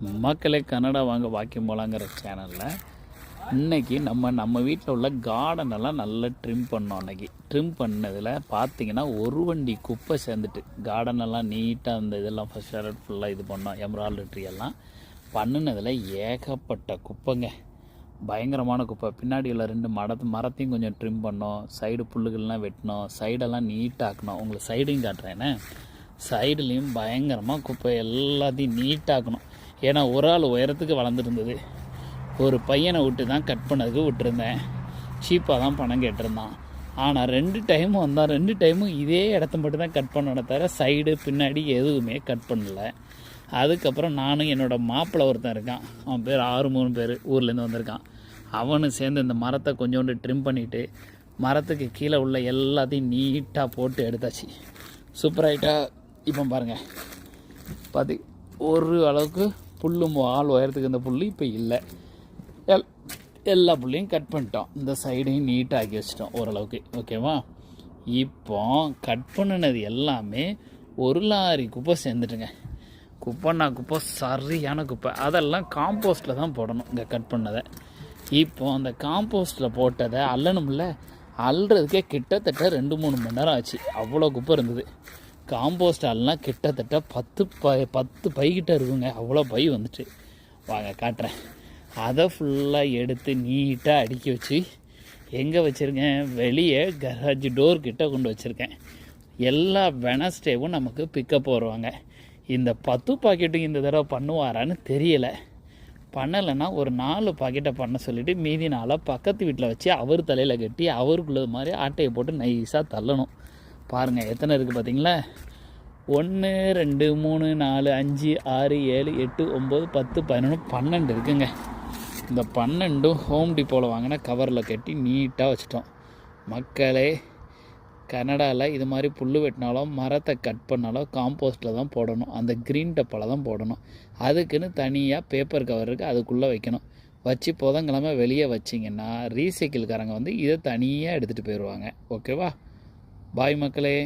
மக்களே, கனடா வாங்க வாக்கிங் போகலாங்கிற சேனலில் இன்றைக்கி நம்ம வீட்டில் உள்ள கார்டனெல்லாம் நல்லா ட்ரிம் பண்ணோம். அன்றைக்கி ட்ரிம் பண்ணதில் பார்த்திங்கன்னா ஒரு வண்டி குப்பை சேர்ந்துட்டு கார்டனெல்லாம் நீட்டாக அந்த இதெல்லாம் ஃபஸ்ட் ஃபுல்லாக இது பண்ணோம். எம்ராய்டரி எல்லாம் பண்ணினதில் ஏகப்பட்ட குப்பைங்க, பயங்கரமான குப்பை. பின்னாடி உள்ள 2 மரத்தையும் கொஞ்சம் ட்ரிம் பண்ணோம். சைடு புல்லுகள்லாம் வெட்டினோம். சைடெல்லாம் நீட்டாக்கணும். உங்களுக்கு சைடையும் காட்டுறேன்னு, சைடுலேயும் பயங்கரமாக குப்பை எல்லாத்தையும் நீட்டாக்கணும். ஏன்னா ஒரு ஆள் உயரத்துக்கு வளர்ந்துருந்தது. ஒரு பையனை விட்டு தான் கட் பண்ணதுக்கு விட்டுருந்தேன். சீப்பாக தான் பணம் கேட்டிருந்தான். ஆனால் 2 டைமும் வந்தான். 2 டைமும் இதே இடத்த மட்டும் தான் கட் பண்ண தவிர சைடு பின்னாடி எதுவுமே கட் பண்ணலை. அதுக்கப்புறம் நானும் என்னோடய மாப்பிள்ளை ஒருத்தன் இருக்கான், அவன் பேர் 6 பேர், ஊர்லேருந்து வந்திருக்கான். அவனும் சேர்ந்து இந்த மரத்தை கொஞ்சோண்டு ட்ரிம் பண்ணிவிட்டு மரத்துக்கு கீழே உள்ள எல்லாத்தையும் நீட்டாக போட்டு எடுத்தாச்சு. சூப்பராகிட்டா. இப்போ பாருங்கள், ஒரு அளவுக்கு புல்லும் ஆள் உயரத்துக்கு இந்த புல் இப்போ இல்லை. எல்லா புல்லையும் கட் பண்ணிட்டோம். இந்த சைடையும் நீட்டாக ஆக்கி வச்சிட்டோம் ஓரளவுக்கு. ஓகேவா? இப்போ கட் பண்ணினது எல்லாமே ஒரு லாரி குப்பை சேர்ந்துட்டுங்க. குப்பைன்னா குப்பை, சரியான குப்பை. அதெல்லாம் காம்போஸ்ட்டில் தான் போடணும். இங்கே கட் பண்ணதை இப்போ அந்த காம்போஸ்ட்டில் போட்டதை அள்ளணும்ல, அள்ளுறதுக்கே கிட்டத்தட்ட 2-3 மணி நேரம் ஆச்சு. அவ்வளோ குப்பை இருந்தது. காம்போஸ்ட் எல்லாம் கிட்டத்தட்ட 10 பைக்கிட்ட இருக்குங்க. அவ்வளோ பை வந்துட்டு. வாங்க காட்டுறேன். அதை ஃபுல்லாக எடுத்து நீட்டாக அடுக்கி வச்சு எங்கே வச்சுருக்கேன்? வெளியே கராஜ் டோர் கிட்ட கொண்டு வச்சுருக்கேன். எல்லா வெனஸ்டேவும் நமக்கு பிக்கப் வருவாங்க. இந்த 10 பாக்கெட்டும் இந்த தடவை பண்ணுவாரான்னு தெரியலை. பண்ணலைன்னா ஒரு 4 பாக்கெட்டை பண்ண சொல்லிவிட்டு மீதி 4 பக்கத்து வீட்டில் வச்சு அவர் தலையில் கட்டி அவருக்குள்ளது மாதிரி ஆட்டையை போட்டு நைஸாக தள்ளணும். பாருங்கள் எத்தனை இருக்குது பார்த்தீங்களா? 1 2 3 4 5 6 7 8 9 10 11 12 இருக்குங்க. இந்த 12 ஹோம் டிப்போவில் வாங்கின கவரில் கட்டி நீட்டாக வச்சிட்டோம். மக்களே, கனடாவில் இது மாதிரி புல் வெட்டினாலும் மரத்தை கட் பண்ணாலும் காம்போஸ்ட்டில் தான் போடணும். அந்த க்ரீன் டப்பாவில் தான் போடணும். அதுக்குன்னு தனியாக பேப்பர் கவர் இருக்குது, அதுக்குள்ளே வைக்கணும். வச்சு புதன்கிழமை வெளியே வச்சிங்கன்னா ரீசைக்கிள்காரங்க வந்து இதை தனியாக எடுத்துகிட்டு போயிடுவாங்க. ஓகேவா? பாய் மக்களே.